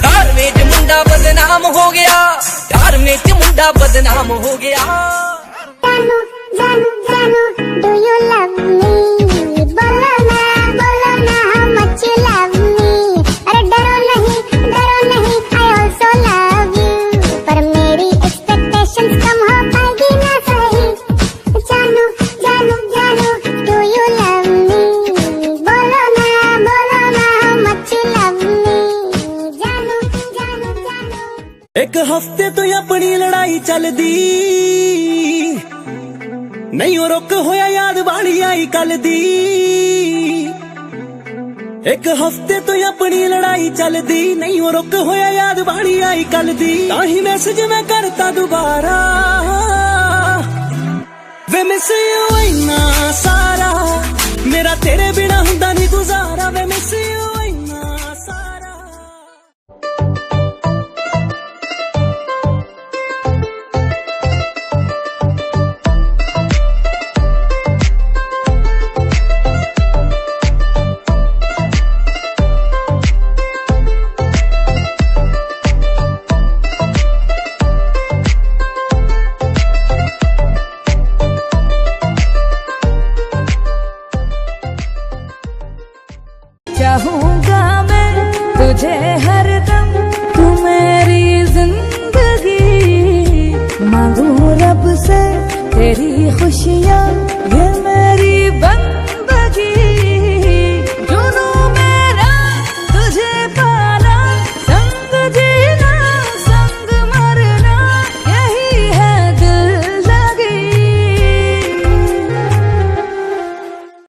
धार में च मुंडा बदनाम हो गया, धार में च मुंडा बदनाम हो गया। जानू जानू जानू do you love me? बोलो ना how much you love me? अरे डरो नहीं I also love you। पर मेरी expectations कम हो पाएगी ना सही। जानू जानू जानू do you love me? बोलो ना how much you love me? जानू जानू जानू। एक हफ्ते तो अपनी लड़ाई चलदी नहीं ओ रुक होया, याद वाली आई कल दी। एक हफ्ते तो अपनी लड़ाई चलदी नहीं ओ रुक होया, याद वाली आई कल दी। ताही मैसेज मैं करता दोबारा वे मिस यू इन्ना सारा, मेरा तेरे बिना हुंदा नहीं गुजारा वे मिस यू इन्ना सारा। चाहूंगा मैं तुझे हरदम, तू मेरी जिंदगी। मांगू रब से तेरी खुशियाँ